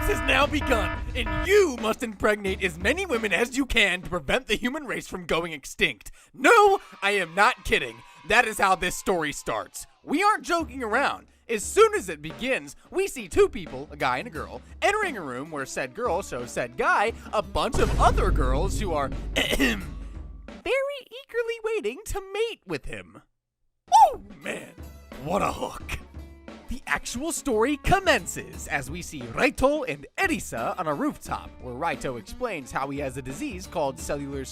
eclipse has now begun, and you must impregnate as many women as you can to prevent the human race from going extinct. No, I am not kidding. That is how this story starts. We aren't joking around. As soon as it begins, we see two people, a guy and a girl, entering a room where said girl shows said guy a bunch of other girls who are very eagerly waiting to mate with him. Oh man, what a hook. The actual story commences as we see Raito and Erisa on a rooftop, where Raito explains how he has a disease called cellular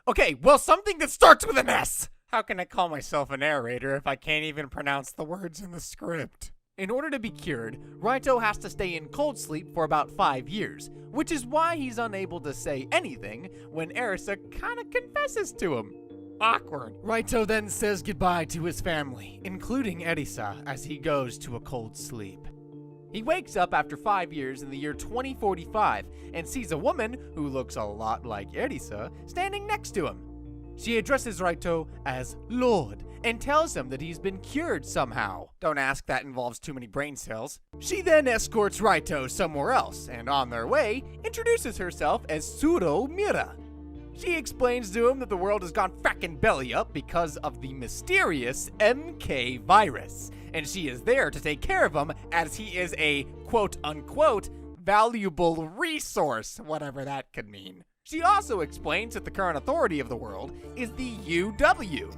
okay, well, something that starts with an S. How can I call myself a narrator if I can't even pronounce the words in the script? In order to be cured, Raito has to stay in cold sleep for about 5 years, which is why he's unable to say anything when Erisa kinda confesses to him. Awkward. Raito then says goodbye to his family, including Erisa, as he goes to a cold sleep. He wakes up after 5 years in the year 2045 and sees a woman who looks a lot like Erisa standing next to him. She addresses Raito as Lord and tells him that he's been cured somehow. Don't ask, that involves too many brain cells. She then escorts Raito somewhere else and on their way introduces herself as Suro Mira. She explains to him that the world has gone frackin' belly up because of the mysterious MK virus, and she is there to take care of him as he is a quote-unquote valuable resource, whatever that could mean. She also explains that the current authority of the world is the UW,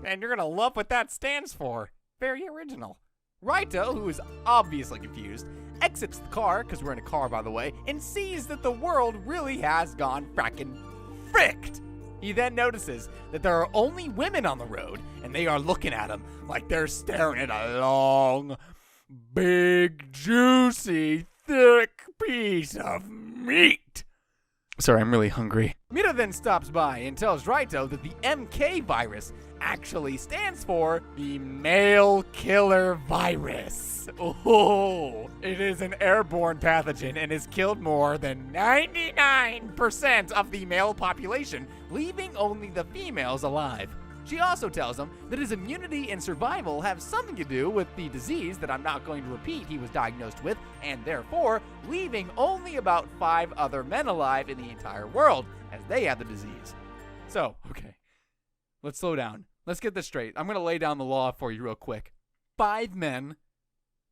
and you're gonna love what that stands for. Very original. Raito, who is obviously confused, exits the car, because we're in a car by the way, and sees that the world really has gone frackin' fricked. He then notices that there are only women on the road, and they are looking at him like they're staring at a long, big, juicy, thick piece of meat. Sorry, I'm really hungry. Mira then stops by and tells Raito that the MK virus actually stands for the male killer virus. Oh, it is an airborne pathogen and has killed more than 99% of the male population, leaving only the females alive. She also tells him that his immunity and survival have something to do with the disease that I'm not going to repeat he was diagnosed with, and therefore leaving only about 5 other men alive in the entire world, as they have the disease. So, okay, let's slow down. Let's get this straight. I'm going to lay down the law for you real quick. 5 men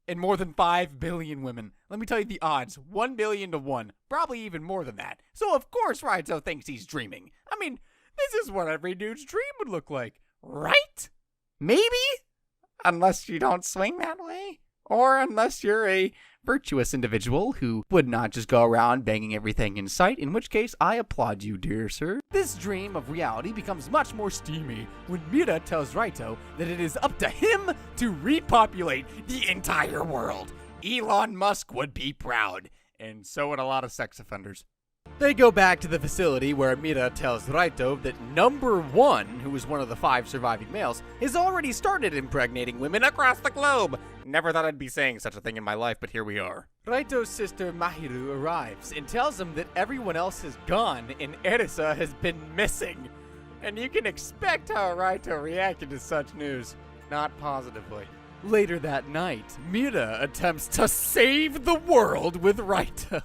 and more than 5 billion women. Let me tell you the odds. 1 billion to 1. Probably even more than that. So of course Raito thinks he's dreaming. I mean, this is what every dude's dream would look like, right? Maybe? Unless you don't swing that way. Or unless you're a virtuous individual who would not just go around banging everything in sight, in which case I applaud you, dear sir. This dream of reality becomes much more steamy when Mira tells Raito that it is up to him to repopulate the entire world. Elon Musk would be proud, and so would a lot of sex offenders. They go back to the facility where Mira tells Raito that number 1, who is one of the 5 surviving males, has already started impregnating women across the globe. Never thought I'd be saying such a thing in my life, but here we are. Raito's sister Mahiru arrives and tells him that everyone else has gone and Erisa has been missing. And you can expect how Raito reacted to such news. Not positively. Later that night, Mira attempts to save the world with Raito.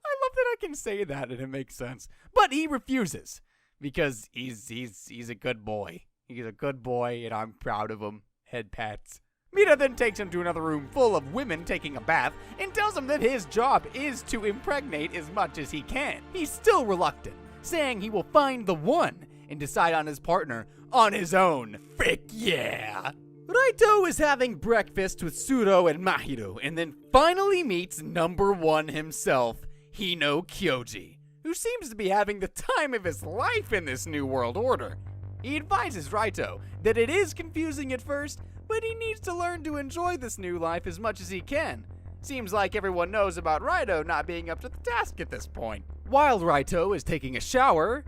I love that I can say that and it makes sense. But he refuses because he's a good boy. He's a good boy and I'm proud of him. Head pats. Mira then takes him to another room full of women taking a bath and tells him that his job is to impregnate as much as he can. He's still reluctant, saying he will find the one and decide on his partner on his own. Frick yeah! Raito is having breakfast with Suro and Mahiru and then finally meets number 1 himself, Hino Kyoji, who seems to be having the time of his life in this new world order. He advises Raito that it is confusing at first, but he needs to learn to enjoy this new life as much as he can. Seems like everyone knows about Raito not being up to the task at this point. While Raito is taking a shower,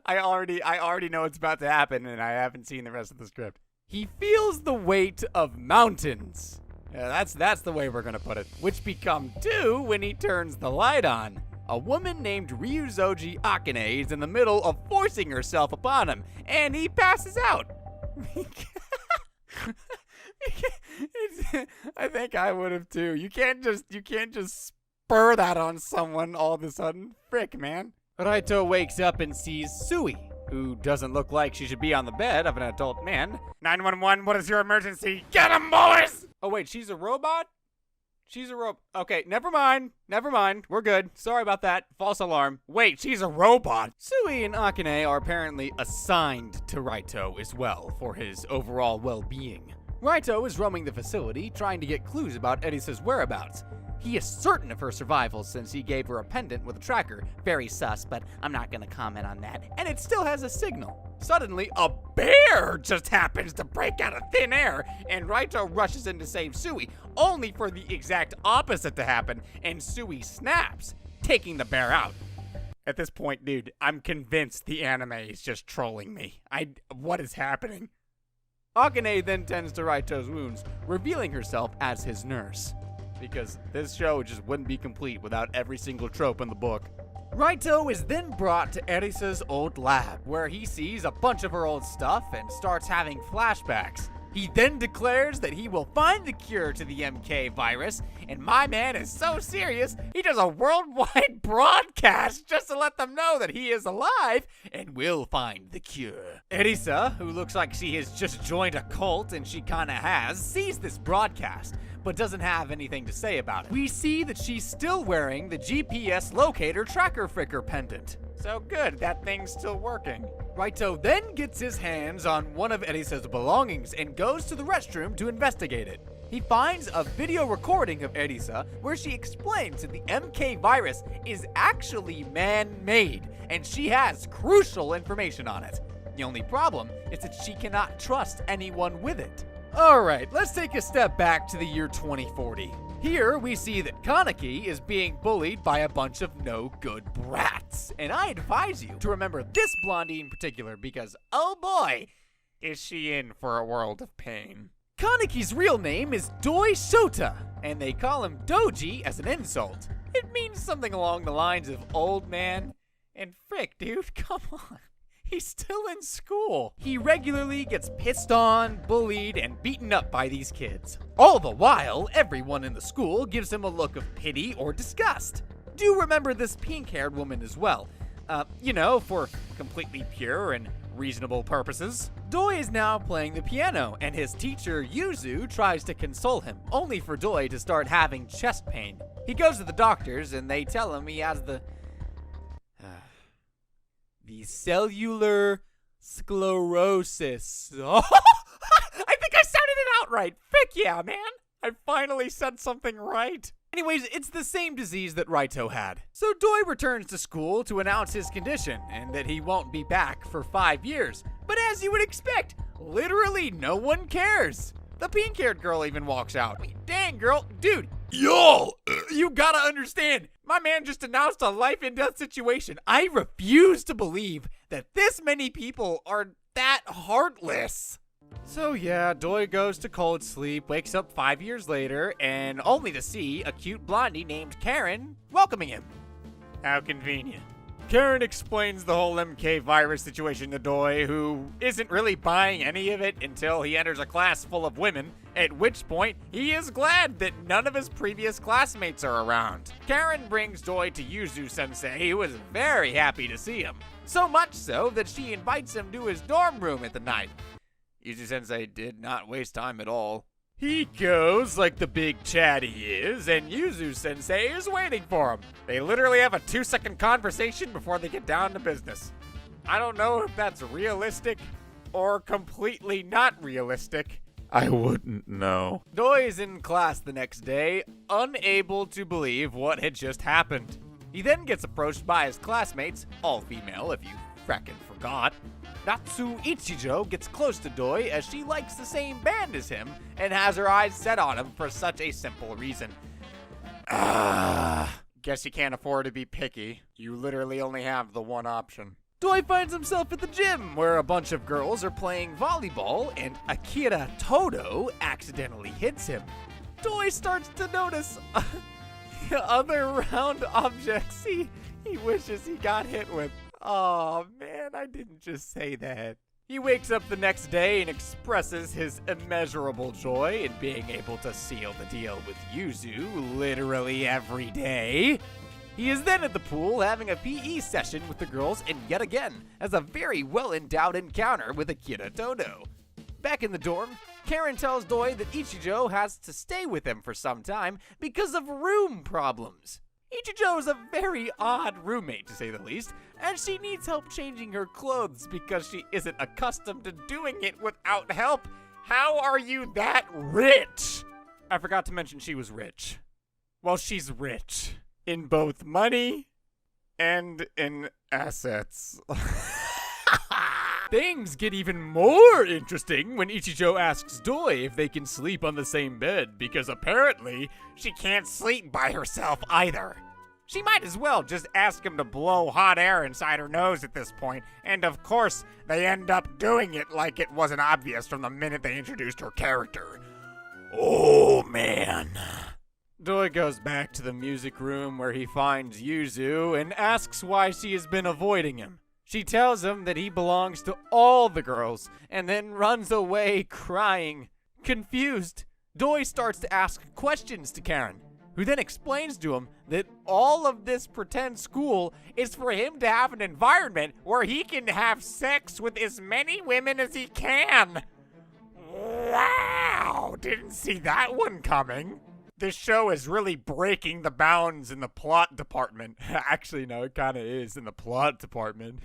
I already know what's about to happen and I haven't seen the rest of the script. He feels the weight of mountains. Yeah, that's the way we're gonna put it. Which become 2 when he turns the light on. a woman named Ryuzoji Akane is in the middle of forcing herself upon him, and he passes out. I think I would have too. You can't just spur that on someone all of a sudden. Frick, man. Raito wakes up and sees Sui, who doesn't look like she should be on the bed of an adult man. 911, what is your emergency? Get him, boys! Oh wait, she's a robot? Okay, never mind. We're good. Sorry about that. False alarm. Wait, she's a robot. Sui and Akane are apparently assigned to Raito as well for his overall well-being. Raito is roaming the facility trying to get clues about Erisa's whereabouts. He is certain of her survival since he gave her a pendant with a tracker. Very sus, but I'm not gonna comment on that. And it still has a signal. Suddenly, a bear just happens to break out of thin air, and Raito rushes in to save Sui, only for the exact opposite to happen, and Sui snaps, taking the bear out. At this point, dude, I'm convinced the anime is just trolling me. What is happening? Akane then tends to Raito's wounds, revealing herself as his nurse. Because this show just wouldn't be complete without every single trope in the book. Raito is then brought to Erisa's old lab, where he sees a bunch of her old stuff and starts having flashbacks. He then declares that he will find the cure to the MK virus, and my man is so serious, he does a worldwide broadcast just to let them know that he is alive and will find the cure. Erisa, who looks like she has just joined a cult, and she kinda has, sees this broadcast, but doesn't have anything to say about it. We see that she's still wearing the GPS locator tracker fricker pendant. So good, that thing's still working. Raito then gets his hands on one of Erisa's belongings and goes to the restroom to investigate it. He finds a video recording of Erisa where she explains that the MK virus is actually man-made, and she has crucial information on it. The only problem is that she cannot trust anyone with it. Alright, let's take a step back to the year 2040. Here, we see that Kaneki is being bullied by a bunch of no-good brats. And I advise you to remember this blondie in particular because, oh boy, is she in for a world of pain. Kaneki's real name is Doi Shota, and they call him Doji as an insult. It means something along the lines of old man. And frick, dude, come on. He's still in school. He regularly gets pissed on, bullied, and beaten up by these kids. All the while, everyone in the school gives him a look of pity or disgust. Do remember this pink-haired woman as well. For completely pure and reasonable purposes. Doi is now playing the piano, and his teacher, Yuzu, tries to console him, only for Doi to start having chest pain. He goes to the doctors, and they tell him he has the cellular sclerosis. Oh, I think I sounded it out right. Frick yeah, man. I finally said something right. Anyways, it's the same disease that Raito had. So Doi returns to school to announce his condition and that he won't be back for 5 years. But as you would expect, literally no one cares. The pink-haired girl even walks out. Dang, girl. Dude, yo, you gotta understand. My man just announced a life and death situation. I refuse to believe that this many people are that heartless. So yeah, Doi goes to cold sleep, wakes up 5 years later, and only to see a cute blondie named Karen welcoming him. How convenient. Karen explains the whole MK virus situation to Doi, who isn't really buying any of it until he enters a class full of women, at which point he is glad that none of his previous classmates are around. Karen brings Doi to Yuzu-sensei, who is very happy to see him. So much so that she invites him to his dorm room at the night. Yuzu-sensei did not waste time at all. He goes like the big chat he is, and Yuzu-sensei is waiting for him. They literally have a 2-second conversation before they get down to business. I don't know if that's realistic or completely not realistic. I wouldn't know. Doi is in class the next day, unable to believe what had just happened. He then gets approached by his classmates, all female if you frackin' forgot. Natsu Ichijo gets close to Doi as she likes the same band as him and has her eyes set on him for such a simple reason. Guess you can't afford to be picky. You literally only have the one option. Doi finds himself at the gym where a bunch of girls are playing volleyball and Akira Todo accidentally hits him. Doi starts to notice other round objects. he wishes he got hit with. Oh man, I didn't just say that. He wakes up the next day and expresses his immeasurable joy in being able to seal the deal with Yuzu literally every day. He is then at the pool having a PE session with the girls and yet again has a very well-endowed encounter with Akira Todo. Back in the dorm, Karen tells Doi that Ichijo has to stay with him for some time because of room problems. Ichijo is a very odd roommate, to say the least, and she needs help changing her clothes because she isn't accustomed to doing it without help. How are you that rich? I forgot to mention she was rich. Well, she's rich. In both money and in assets. Things get even more interesting when Ichijo asks Doi if they can sleep on the same bed, because apparently she can't sleep by herself either. She might as well just ask him to blow hot air inside her nose at this point, and of course, they end up doing it like it wasn't obvious from the minute they introduced her character. Oh man. Doi goes back to the music room where he finds Yuzu and asks why she has been avoiding him. She tells him that he belongs to all the girls, and then runs away crying. Confused, Doi starts to ask questions to Karen, who then explains to him that all of this pretend school is for him to have an environment where he can have sex with as many women as he can. Wow, didn't see that one coming. This show is really breaking the bounds in the plot department. Actually, no, it kind of is in the plot department.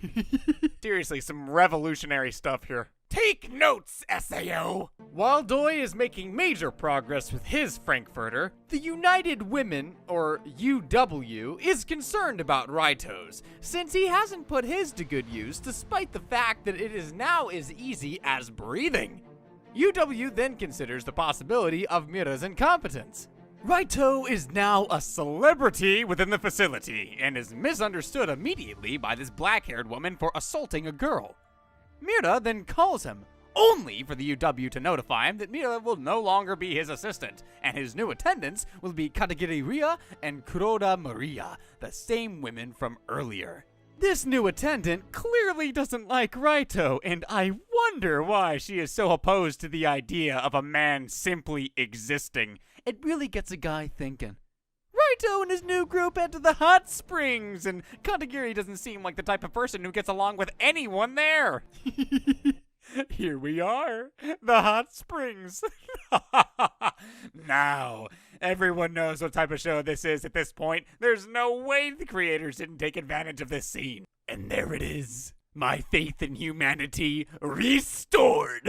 Seriously, some revolutionary stuff here. Take notes, SAO! While Doi is making major progress with his Frankfurter, the United Women, or UW, is concerned about Raito's, since he hasn't put his to good use despite the fact that it is now as easy as breathing. UW then considers the possibility of Mira's incompetence. Raito is now a celebrity within the facility and is misunderstood immediately by this black-haired woman for assaulting a girl. Mira then calls him, only for the UW to notify him that Mira will no longer be his assistant, and his new attendants will be Katagiri Ria and Kuroda Maria, the same women from earlier. This new attendant clearly doesn't like Raito, and I wonder why she is so opposed to the idea of a man simply existing. It really gets a guy thinking. Raito and his new group head to the hot springs, and Katagiri doesn't seem like the type of person who gets along with anyone there. Here we are, the hot springs. Now, everyone knows what type of show this is at this point. There's no way the creators didn't take advantage of this scene. And there it is. My faith in humanity restored.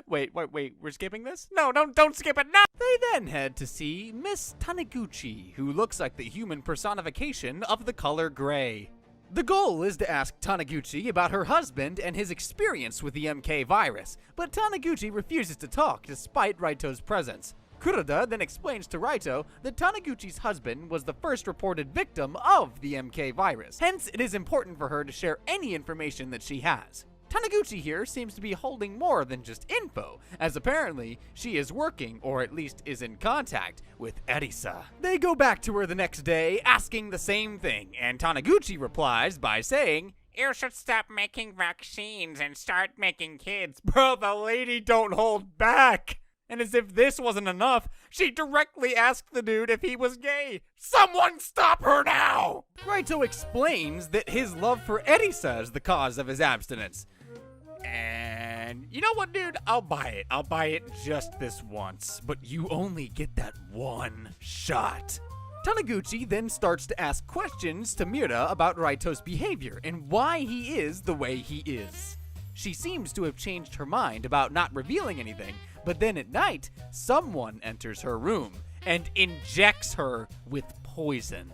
Wait, we're skipping this? No, don't skip it now. They then head to see Miss Taniguchi, who looks like the human personification of the color gray. The goal is to ask Taniguchi about her husband and his experience with the MK virus, but Taniguchi refuses to talk despite Raito's presence. Kuroda then explains to Raito that Taniguchi's husband was the first reported victim of the MK virus, hence it is important for her to share any information that she has. Taniguchi here seems to be holding more than just info, as apparently she is working, or at least is in contact, with Erisa. They go back to her the next day asking the same thing, and Taniguchi replies by saying, "You should stop making vaccines and start making kids." Bro, the lady don't hold back! And as if this wasn't enough, she directly asked the dude if he was gay. Someone stop her now! Raito explains that his love for Erisa is the cause of his abstinence. And you know what, dude? I'll buy it. I'll buy it just this once. But you only get that one shot. Taniguchi then starts to ask questions to Mira about Raito's behavior and why he is the way he is. She seems to have changed her mind about not revealing anything, but then at night, someone enters her room and injects her with poison.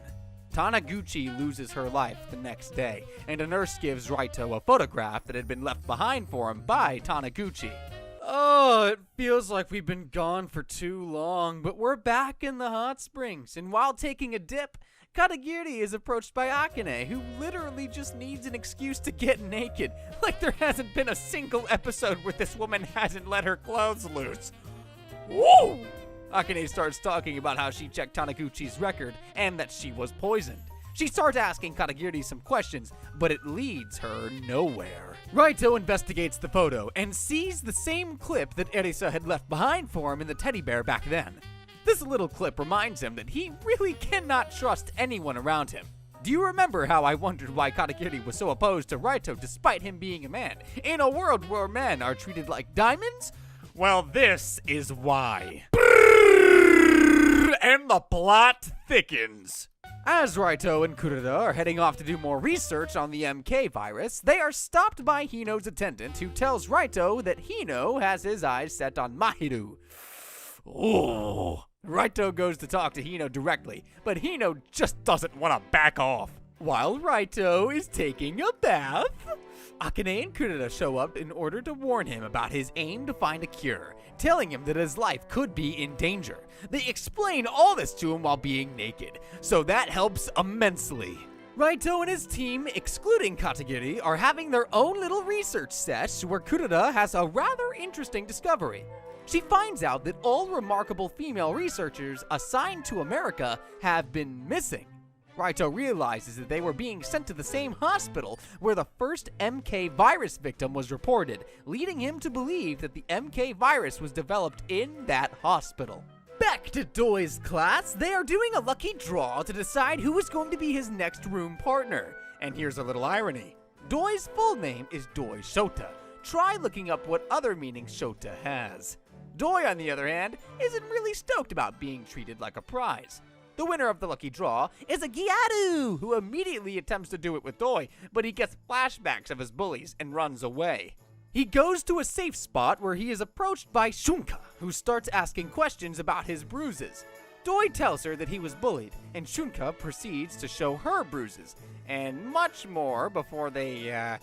Taniguchi loses her life the next day, and a nurse gives Raito a photograph that had been left behind for him by Taniguchi. Oh, it feels like we've been gone for too long, but we're back in the hot springs, and while taking a dip, Katagiri is approached by Akane, who literally just needs an excuse to get naked. Like there hasn't been a single episode where this woman hasn't let her clothes loose. Woo! Akane starts talking about how she checked Taniguchi's record and that she was poisoned. She starts asking Katagiri some questions, but it leads her nowhere. Raito investigates the photo and sees the same clip that Erisa had left behind for him in the teddy bear back then. This little clip reminds him that he really cannot trust anyone around him. Do you remember how I wondered why Katagiri was so opposed to Raito despite him being a man, in a world where men are treated like diamonds? Well, this is why. And the plot thickens. As Raito and Kuroda are heading off to do more research on the MK virus, they are stopped by Hino's attendant who tells Raito that Hino has his eyes set on Mahiru. Oh. Raito goes to talk to Hino directly, but Hino just doesn't want to back off. While Raito is taking a bath, Akane and Kuroda show up in order to warn him about his aim to find a cure, telling him that his life could be in danger. They explain all this to him while being naked, so that helps immensely. Raito and his team, excluding Katagiri, are having their own little research sesh where Kuroda has a rather interesting discovery. She finds out that all remarkable female researchers assigned to America have been missing. Raito realizes that they were being sent to the same hospital where the first MK virus victim was reported, leading him to believe that the MK virus was developed in that hospital. Back to Doi's class, they are doing a lucky draw to decide who is going to be his next room partner. And here's a little irony. Doi's full name is Doi Shota. Try looking up what other meanings Shota has. Doi, on the other hand, isn't really stoked about being treated like a prize. The winner of the lucky draw is a Gyaru, who immediately attempts to do it with Doi, but he gets flashbacks of his bullies and runs away. He goes to a safe spot where he is approached by Shunka, who starts asking questions about his bruises. Doi tells her that he was bullied, and Shunka proceeds to show her bruises, and much more before they,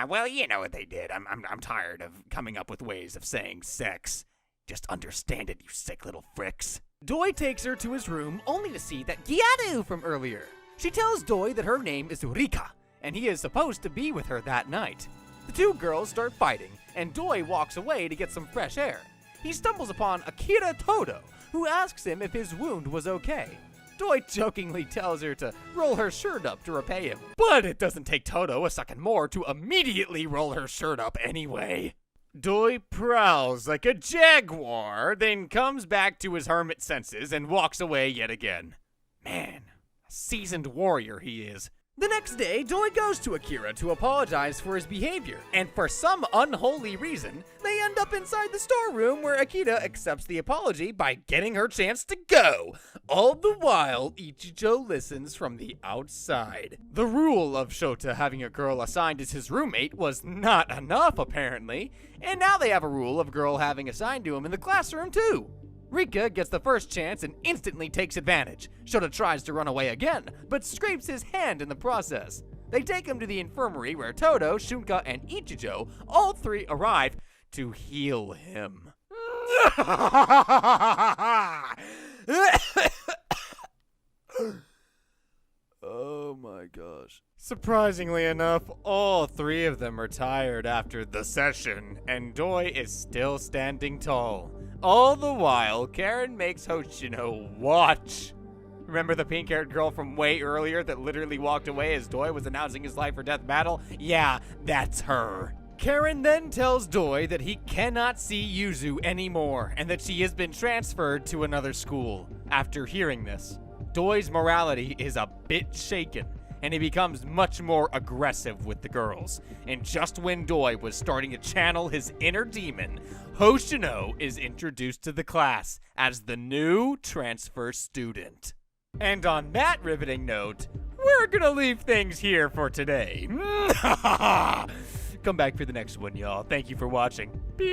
well, you know what they did. I'm tired of coming up with ways of saying sex. Just understand it, you sick little fricks. Doi takes her to his room only to see that Gyaru from earlier. She tells Doi that her name is Rika, and he is supposed to be with her that night. The two girls start fighting, and Doi walks away to get some fresh air. He stumbles upon Akira Todo, who asks him if his wound was okay. Doi jokingly tells her to roll her shirt up to repay him, but it doesn't take Todo a second more to immediately roll her shirt up anyway. Doi prowls like a jaguar, then comes back to his hermit senses and walks away yet again. Man, a seasoned warrior he is. The next day, Doi goes to Akira to apologize for his behavior, and for some unholy reason, they end up inside the storeroom where Akira accepts the apology by getting her chance to go. All the while, Ichijo listens from the outside. The rule of Shota having a girl assigned as his roommate was not enough, apparently, and now they have a rule of a girl having assigned to him in the classroom, too. Rika gets the first chance and instantly takes advantage. Shota tries to run away again, but scrapes his hand in the process. They take him to the infirmary where Todo, Shunka, and Ichijo, all three arrive to heal him. Oh my gosh. Surprisingly enough, all three of them are tired after the session, and Doi is still standing tall. All the while, Karen makes Hoshino watch. Remember the pink-haired girl from way earlier that literally walked away as Doi was announcing his life or death battle? Yeah, that's her. Karen then tells Doi that he cannot see Yuzu anymore, and that she has been transferred to another school. After hearing this, Doi's morality is a bit shaken, and he becomes much more aggressive with the girls. And just when Doi was starting to channel his inner demon, Hoshino is introduced to the class as the new transfer student. And on that riveting note, we're gonna leave things here for today. Come back for the next one, y'all. Thank you for watching. Peace.